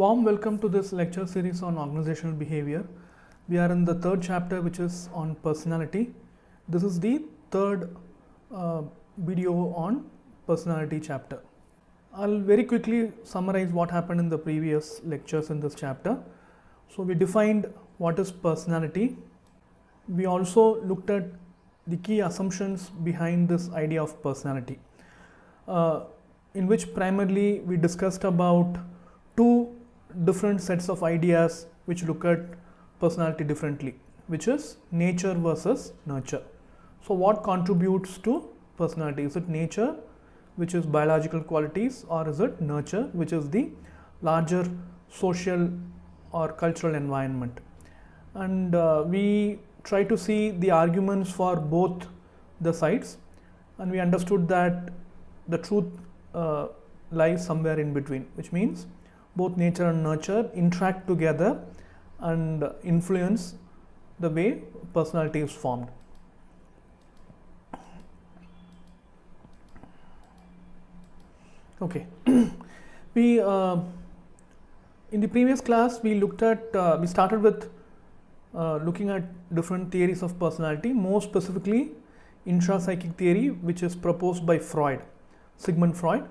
Warm welcome to this lecture series on organizational behavior. We are in the third chapter, which is on personality. This is the third video on personality chapter. I'll very quickly summarize what happened in the previous lectures in this chapter. So we defined what is personality. We also looked at the key assumptions behind this idea of personality, in which primarily we discussed about two different sets of ideas which look at personality differently, which is nature versus nurture. So what contributes to personality? Is it nature, which is biological qualities, or is it nurture, which is the larger social or cultural environment? And we try to see the arguments for both the sides, and we understood that the truth lies somewhere in between, which means both nature and nurture interact together and influence the way personality is formed. Okay, we in the previous class we looked at we started with looking at different theories of personality, more specifically intrapsychic theory, which is proposed by Freud, Sigmund Freud.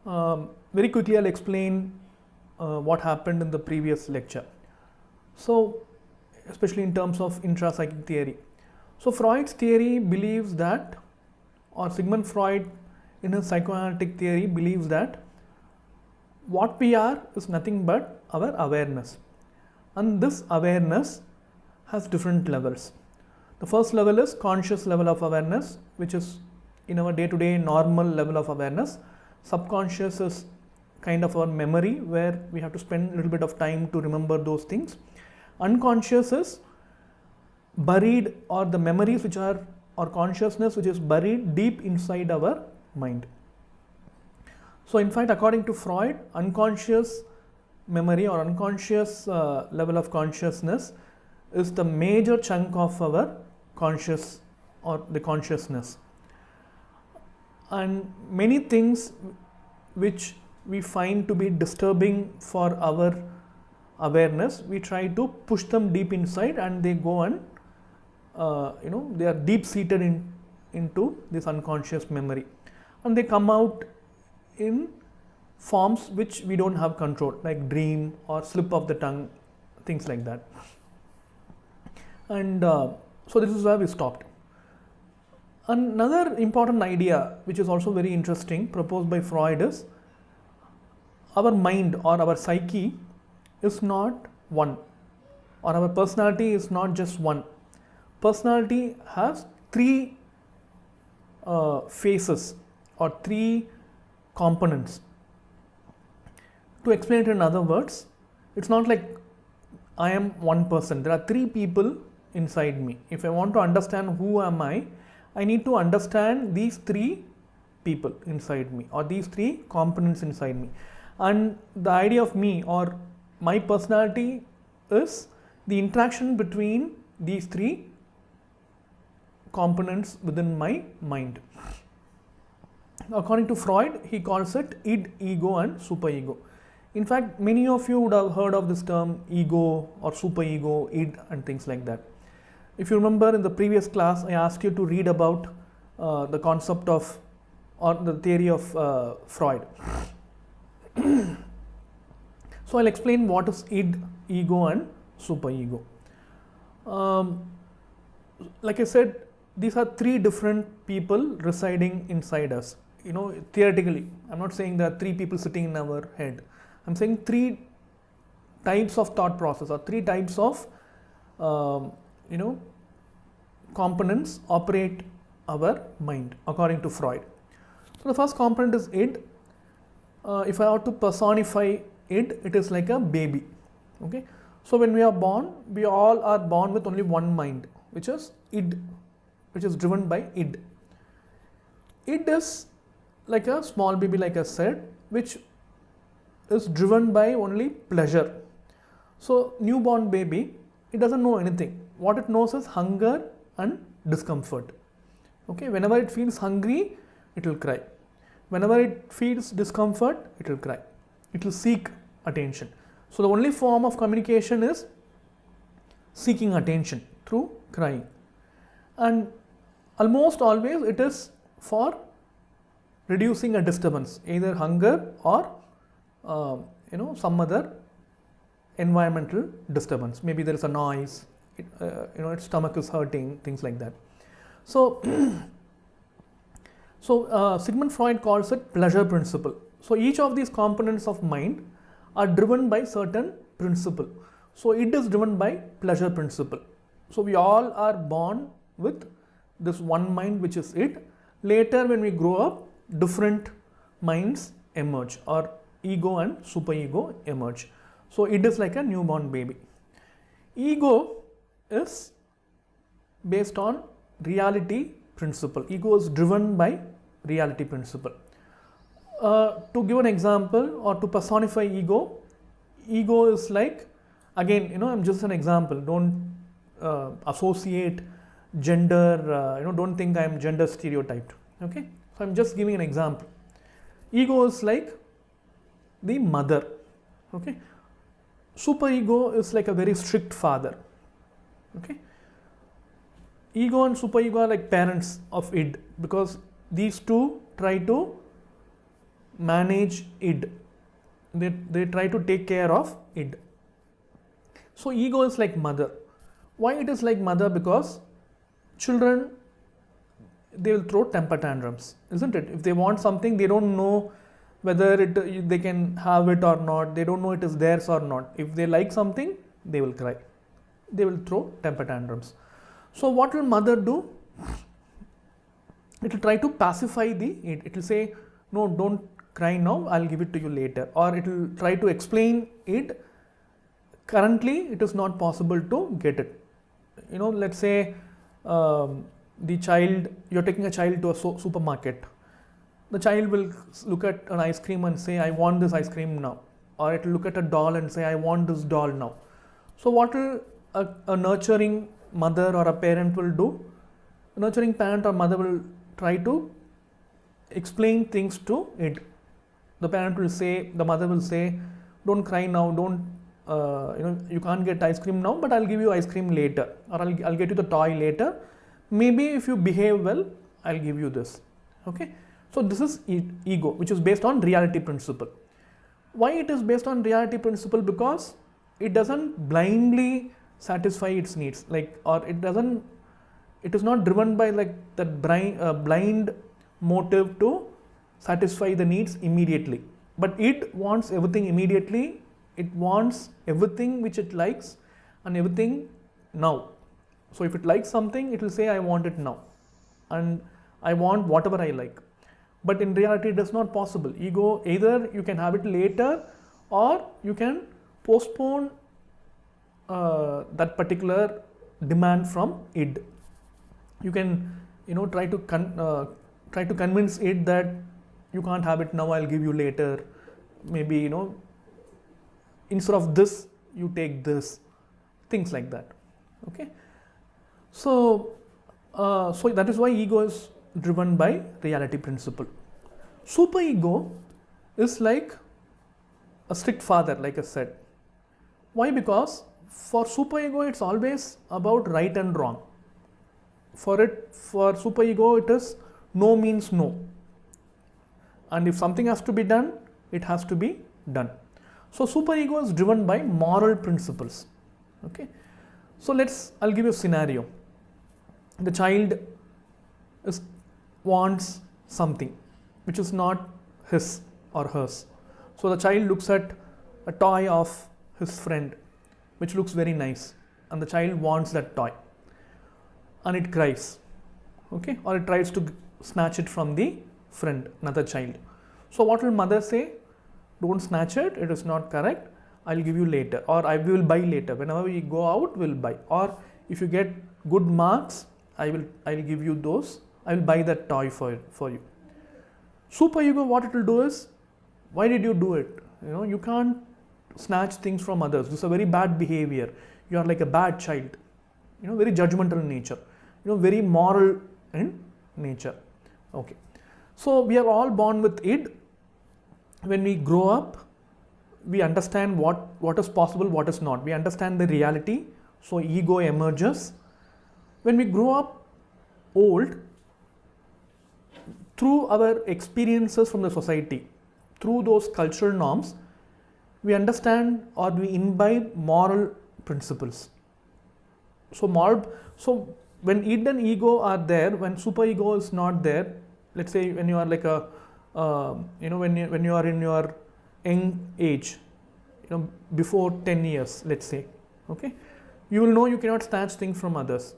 Very quickly I'll explain what happened in the previous lecture. So especially in terms of intrapsychic theory. So Freud's theory believes that, or Sigmund Freud in his psychoanalytic theory believes that what we are is nothing but our awareness, and this awareness has different levels. The first level is conscious level of awareness, which is in our day-to-day normal level of awareness. Subconscious is kind of our memory, where we have to spend a little bit of time to remember those things. Unconscious is buried, or the memories which are, or consciousness which is buried deep inside our mind. So in fact, according to Freud, unconscious memory or unconscious level of consciousness is the major chunk of our conscious or the consciousness. And many things which we find to be disturbing for our awareness, we try to push them deep inside, and they go and they are deep seated into this unconscious memory, and they come out in forms which we don't have control, like dream or slip of the tongue, things like that. And so this is where we stopped. Another important idea, which is also very interesting, proposed by Freud, is our mind or our psyche is not one, or our personality is not just one. Personality has three phases or three components. To explain it in other words, it's not like I am one person. There are three people inside me. If I want to understand who am I need to understand these three people inside me, or these three components inside me. And the idea of me or my personality is the interaction between these three components within my mind. According to Freud, he calls it id, ego and superego. In fact, many of you would have heard of this term ego or superego, id and things like that. If you remember, in the previous class, I asked you to read about the concept of, or the theory of Freud. So I'll explain what is id, ego and superego. Like I said, these are three different people residing inside us. Theoretically, I'm not saying there are three people sitting in our head. I'm saying three types of thought process, or three types of components operate our mind according to Freud. So the first component is id. If I ought to personify id, it is like a baby. Okay, so when we are born, we all are born with only one mind, which is id, which is driven by id. Id is like a small baby, like I said, which is driven by only pleasure. So newborn baby, it doesn't know anything. What it knows is hunger and discomfort. Okay, whenever it feels hungry, it will cry. Whenever it feels discomfort, it will cry. It will seek attention. So the only form of communication is seeking attention through crying, and almost always it is for reducing a disturbance, either hunger or some other environmental disturbance. Maybe there is a noise, its stomach is hurting, things like that. So Sigmund Freud calls it pleasure principle. So each of these components of mind are driven by certain principle. So it is driven by pleasure principle. So we all are born with this one mind, which is it. Later when we grow up, different minds emerge, or ego and superego emerge. So it is like a newborn baby. Ego is based on reality principle. Ego is driven by reality principle. To give an example or to personify ego, ego is like, again, I'm just an example. Don't associate gender, don't think I'm gender stereotyped. Okay, so I'm just giving an example. Ego is like the mother. Okay, superego is like a very strict father. Okay, ego and superego are like parents of id, because these two try to manage id. They try to take care of id. So ego is like mother. Why it is like mother? Because children, they will throw temper tantrums, isn't it? If they want something, they don't know whether they can have it or not. They don't know it is theirs or not. If they like something, they will cry. They will throw temper tantrums. So what will mother do? It will try to pacify it. It will say, no, don't cry now, I'll give it to you later. Or it will try to explain it. Currently, it is not possible to get it. Let's say the child, you're taking a child to a supermarket. The child will look at an ice cream and say, I want this ice cream now. Or it will look at a doll and say, I want this doll now. So what will a nurturing mother or a parent will do? A nurturing parent or mother will try to explain things to it. The parent will say, the mother will say, don't cry now, don't, you can't get ice cream now, but I'll give you ice cream later, or I'll get you the toy later. Maybe if you behave well, I'll give you this. Okay. So this is ego, which is based on reality principle. Why it is based on reality principle? Because it doesn't blindly satisfy its needs, or it is not driven by like that blind motive to satisfy the needs immediately. But it wants everything immediately. It wants everything which it likes and everything now. So if it likes something, it will say, I want it now, and I want whatever I like. But in reality, it is not possible. Ego, either you can have it later, or you can postpone that particular demand from id. You can, try to convince it that you can't have it now, I'll give you later. Maybe, instead of this, you take this. Things like that. Okay. So that is why ego is driven by reality principle. Superego is like a strict father, like I said. Why? Because for superego, it's always about right and wrong. For superego, it is no means no. And if something has to be done, it has to be done. So superego is driven by moral principles. Okay. So I'll give you a scenario. The child wants something which is not his or hers. So the child looks at a toy of his friend which looks very nice, and the child wants that toy, and it cries. Okay. Or it tries to snatch it from the friend, another child. So what will mother say? Don't snatch it, it is not correct, I'll give you later, or I will buy later. Whenever we go out, we'll buy. Or if you get good marks, I'll give you those, I will buy that toy for you. Superego, what it will do is, why did you do it? You can't snatch things from others. This is a very bad behavior. You are like a bad child. Very judgmental in nature. Very moral in nature. Okay. So we are all born with id. When we grow up, we understand what is possible, what is not. We understand the reality, so ego emerges. When we grow up old, through our experiences from the society, through those cultural norms, we understand or we imbibe moral principles. So when id and ego are there, when superego is not there, let's say when you are like when you are in your young age, before 10 years, let's say, okay, you will know you cannot snatch things from others.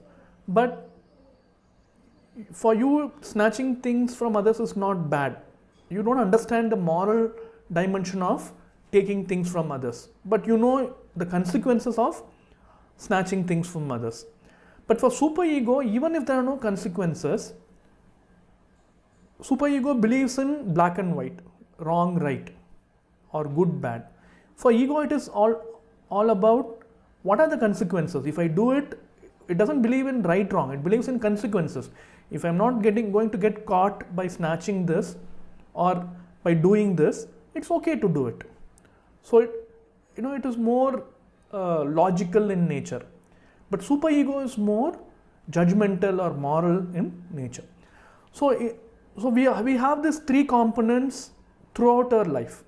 But for you, snatching things from others is not bad. You don't understand the moral dimension of taking things from others, but you know the consequences of snatching things from others. But for superego, even if there are no consequences, superego believes in black and white, wrong, right, or good, bad. For ego, it is all about what are the consequences. If I do it, it doesn't believe in right, wrong. It believes in consequences. If I'm not going to get caught by snatching this or by doing this, it's okay to do it. So it is more logical in nature. But superego is more judgmental or moral in nature. So we have these three components throughout our life,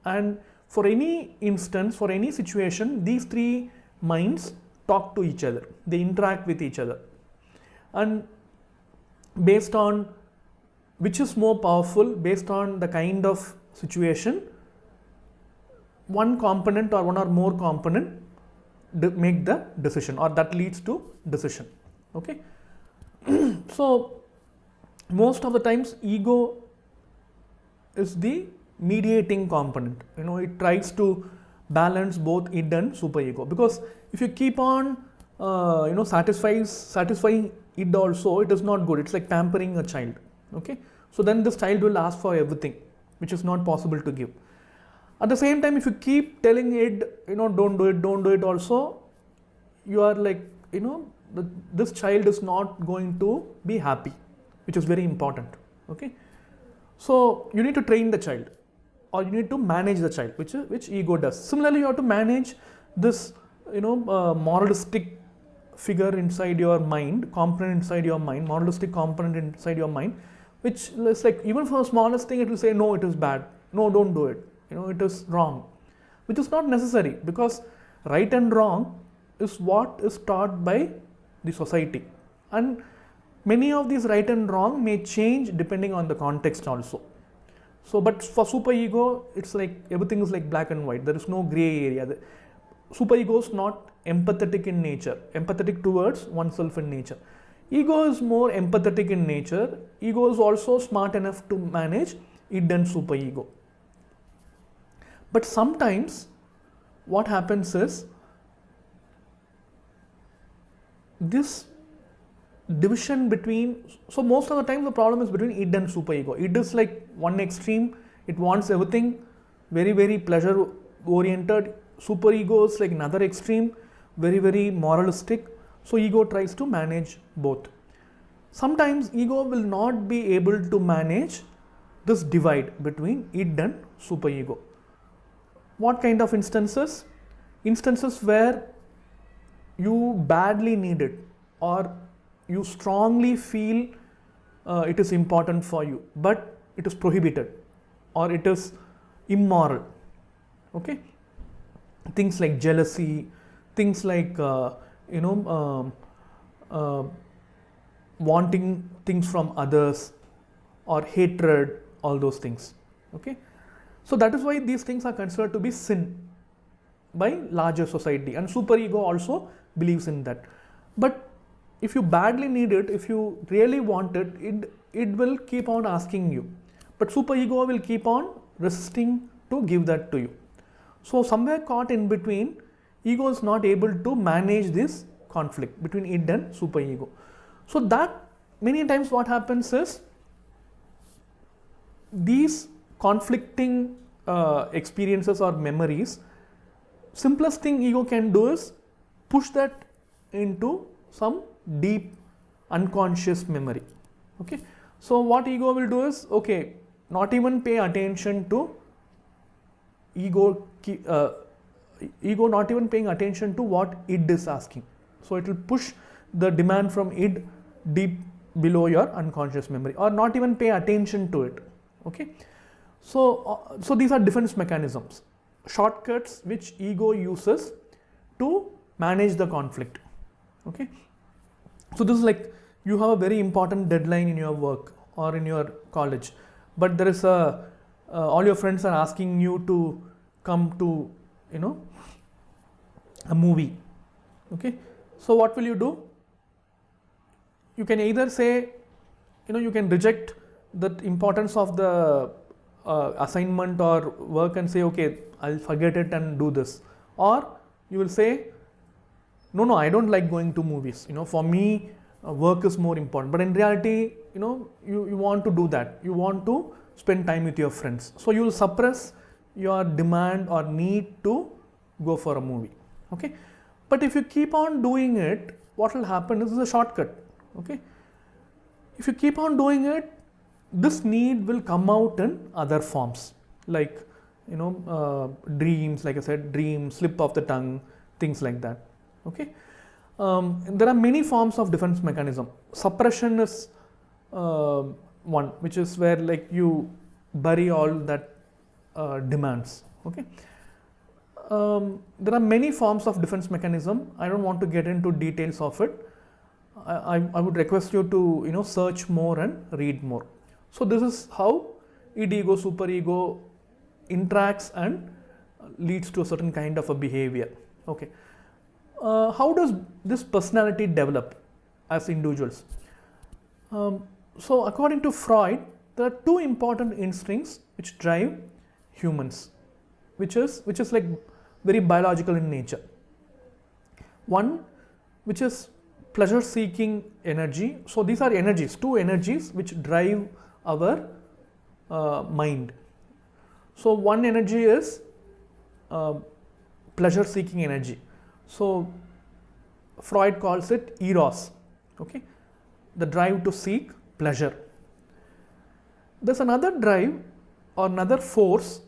and for any instance, for any situation, these three minds talk to each other, they interact with each other, and based on which is more powerful, based on the kind of situation, one component or one or more component make the decision, or that leads to decision. Okay. So most of the times ego is the mediating component. It tries to balance both id and superego, because if you keep on satisfying id also, it is not good. It's like pampering a child. Okay. So then this child will ask for everything, which is not possible to give. At the same time, if you keep telling id, don't do it also, you are like, this child is not going to be happy, which is very important. Okay. So you need to train the child, or you need to manage the child, which ego does. Similarly, you have to manage this, moralistic figure inside your mind, component inside your mind, moralistic component inside your mind, which is like, even for the smallest thing, it will say, no, it is bad. No, don't do it. It is wrong, which is not necessary, because right and wrong is what is taught by the society, and many of these right and wrong may change depending on the context also. So, but for superego, it's like everything is like black and white. There is no gray area. The superego is not empathetic in nature, empathetic towards oneself in nature. Ego is more empathetic in nature. Ego is also smart enough to manage id and superego. But sometimes what happens is, this division between, so most of the time the problem is between id and superego. Id is like one extreme, it wants everything very, very pleasure oriented. Superego is like another extreme, very, very moralistic. So ego tries to manage both. Sometimes ego will not be able to manage this divide between id and superego. What kind of instances? Instances where you badly need it, or you strongly feel it is important for you, but it is prohibited, or it is immoral. Okay. Things like jealousy, things like wanting things from others, or hatred, all those things. Okay. So that is why these things are considered to be sin by larger society, and superego also believes in that. But if you badly need it, if you really want it, it will keep on asking you, but superego will keep on resisting to give that to you. So somewhere caught in between, ego is not able to manage this conflict between id and superego. So that many times what happens is, these conflicting experiences or memories, simplest thing ego can do is push that into some deep unconscious memory. Okay. So what ego will do is, okay, not even pay attention to ego ego not even paying attention to what id is asking. So it will push the demand from id deep below your unconscious memory, or not even pay attention to it. Okay, so these are defense mechanisms, shortcuts which ego uses to manage the conflict. Okay, so this is like you have a very important deadline in your work or in your college, but there is a all your friends are asking you to come to, you know, a movie. Okay, so what will you do? You can either say, you know, you can reject the importance of the assignment or work and say, okay, I'll forget it and do this, or you will say, no, I don't like going to movies, you know, for me work is more important. But in reality, you know, you want to do that, you want to spend time with your friends, so you will suppress your demand or need to go for a movie. Okay, but if you keep on doing it, what will happen is a shortcut. Okay, if you keep on doing it, this need will come out in other forms, like, you know, dreams, like I said, dreams, slip of the tongue, things like that. Okay, there are many forms of defense mechanism. Suppression is one, which is where like you bury all that demands. Okay, there are many forms of defense mechanism. I don't want to get into details of it. I would request you to, you know, search more and read more. So this is how id, ego, superego interacts and leads to a certain kind of a behavior. Okay, how does this personality develop as individuals? So according to Freud, there are two important instincts which drive humans, which is like very biological in nature. One, which is pleasure seeking energy. So these are energies, two energies which drive our mind. So one energy is pleasure seeking energy. So Freud calls it eros. Okay, the drive to seek pleasure. There's another drive or another force,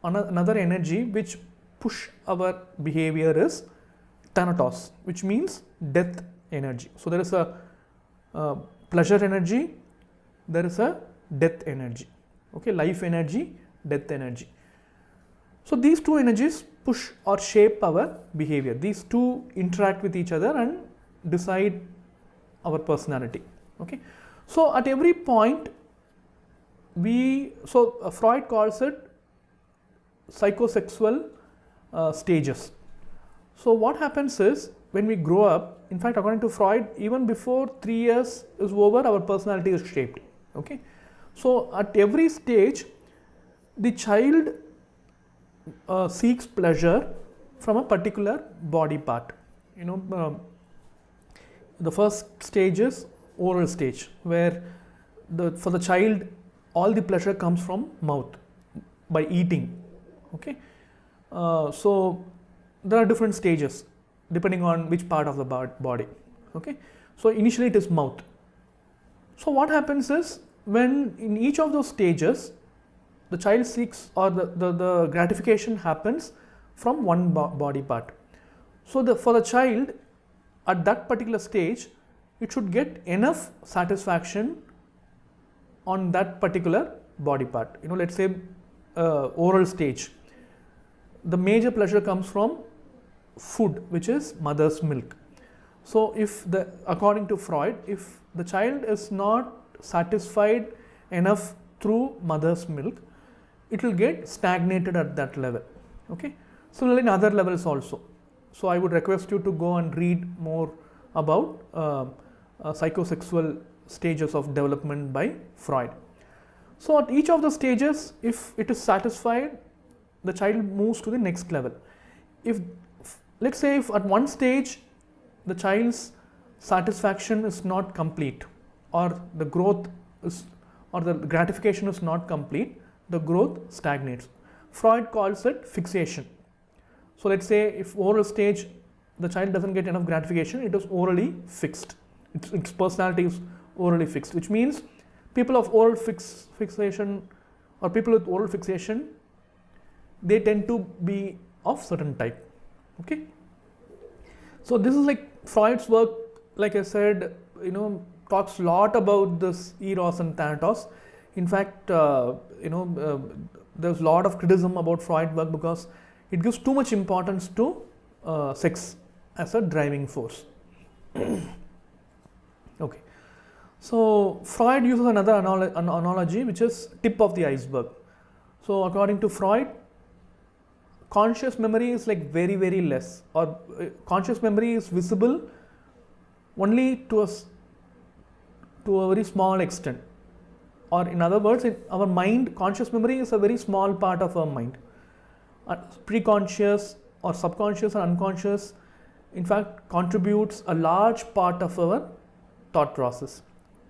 another energy which push our behavior is thanatos, which means death energy. So there is a pleasure energy, there is a death energy. Okay, life energy, death energy. So these two energies push or shape our behavior. These two interact with each other and decide our personality. Okay, so at every point Freud calls it psychosexual stages. So what happens is, when we grow up, in fact according to Freud, even before 3 years is over, our personality is shaped. Okay, so at every stage the child seeks pleasure from a particular body part. You know, the first stage is oral stage, where for the child all the pleasure comes from mouth by eating. Okay, so there are different stages depending on which part of the body. Okay, so initially it is mouth. So what happens is, when in each of those stages the child seeks, or the gratification happens from one body part. So for the child at that particular stage, it should get enough satisfaction on that particular body part. You know, let's say oral stage, the major pleasure comes from food, which is mother's milk. So according to Freud, if the child is not satisfied enough through mother's milk, it will get stagnated at that level. Okay, similarly in other levels also. So I would request you to go and read more about psychosexual stages of development by Freud. So at each of the stages, if it is satisfied, the child moves to the next level. If let's say if at one stage the child's satisfaction is not complete, or the growth is, or the gratification is not complete, the growth stagnates. Freud calls it fixation. So let's say if oral stage the child doesn't get enough gratification, it is orally fixed. Its personality is orally fixed, which means people of oral fixation, or people with oral fixation, they tend to be of certain type. Okay. So this is like Freud's work, like I said, talks a lot about this eros and thanatos. In fact, there's a lot of criticism about Freud work because it gives too much importance to sex as a driving force. Okay. So Freud uses another analogy, which is tip of the iceberg. So according to Freud, conscious memory is like very, very less, or conscious memory is visible only to a very small extent. Or in other words, in our mind, conscious memory is a very small part of our mind. Preconscious or subconscious or unconscious, in fact, contributes a large part of our thought process,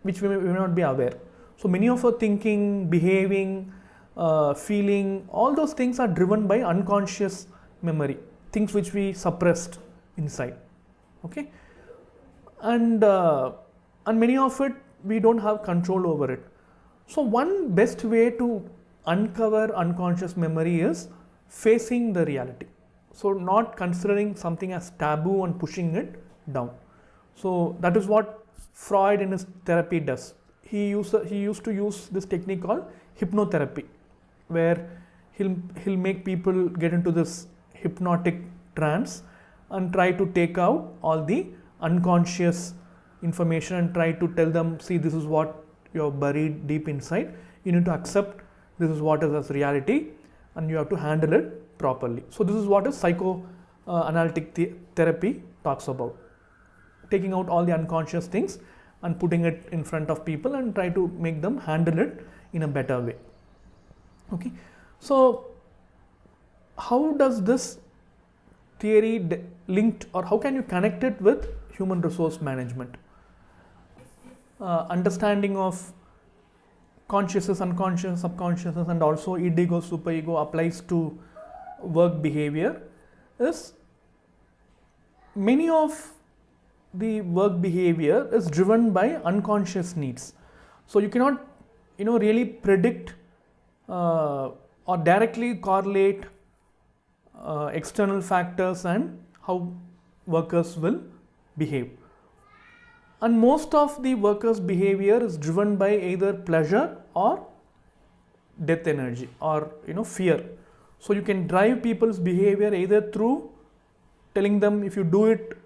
which we may not be aware. So many of our thinking, behaving, feeling, all those things are driven by unconscious memory, things which we suppressed inside. Okay, and many of it we don't have control over it. So one best way to uncover unconscious memory is facing the reality. So not considering something as taboo and pushing it down. So that is what Freud in his therapy does. He used to use this technique called hypnotherapy, where he'll make people get into this hypnotic trance and try to take out all the unconscious information and try to tell them, see, this is what you're buried deep inside. You need to accept this is what is as reality, and you have to handle it properly. So this is what is psychoanalytic therapy talks about, taking out all the unconscious things and putting it in front of people and try to make them handle it in a better way. Okay, so how does this theory linked, or how can you connect it with human resource management? Understanding of consciousness, unconscious, subconsciousness, and also id-ego, superego applies to work behavior. Is many of the work behavior is driven by unconscious needs. So you cannot really predict or directly correlate external factors and how workers will behave. And most of the workers' behavior is driven by either pleasure or death energy, or fear. So you can drive people's behavior either through telling them if you do it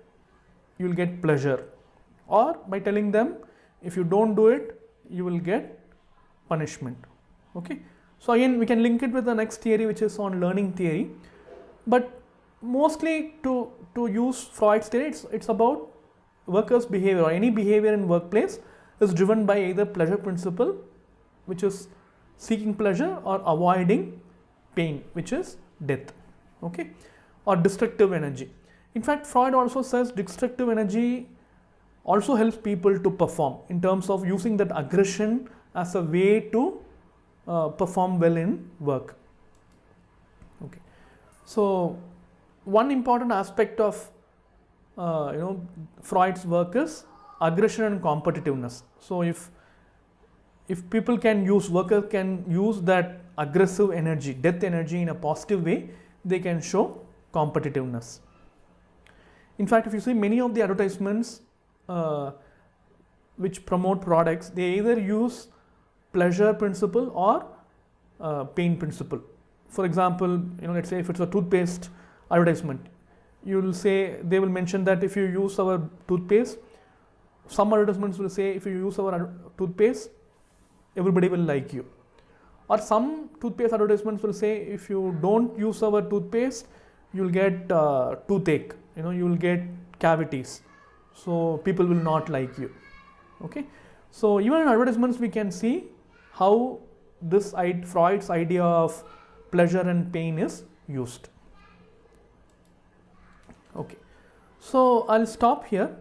you will get pleasure, or by telling them if you don't do it you will get punishment. Okay, so again we can link it with the next theory, which is on learning theory, but mostly to use Freud's theory, it's about workers' behavior, or any behavior in workplace is driven by either pleasure principle, which is seeking pleasure, or avoiding pain, which is death. Okay, or destructive energy. In fact, Freud also says destructive energy also helps people to perform, in terms of using that aggression as a way to perform well in work. Okay, so one important aspect of Freud's work is aggression and competitiveness. So if people can use, workers can use that aggressive energy, death energy, in a positive way, they can show competitiveness. In fact, if you see many of the advertisements which promote products, they either use pleasure principle or pain principle. For example, let's say if it's a toothpaste advertisement, you will say, they will mention that if you use our toothpaste, some advertisements will say if you use our toothpaste, everybody will like you. Or some toothpaste advertisements will say if you don't use our toothpaste, you will get toothache, you will get cavities, so people will not like you. Okay, so even in advertisements we can see how this Freud's idea of pleasure and pain is used. Okay, so I'll stop here.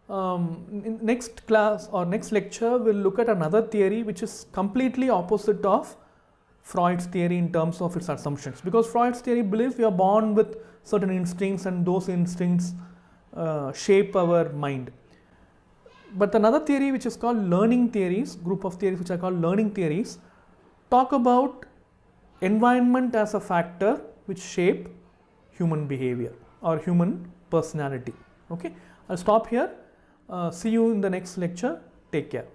In next class or next lecture, we'll look at another theory which is completely opposite of Freud's theory in terms of its assumptions, because Freud's theory believes we are born with certain instincts and those instincts shape our mind. But another theory which is called learning theories, group of theories which are called learning theories, talk about environment as a factor which shape human behavior or human personality. Okay, I'll stop here. See you in the next lecture. Take care.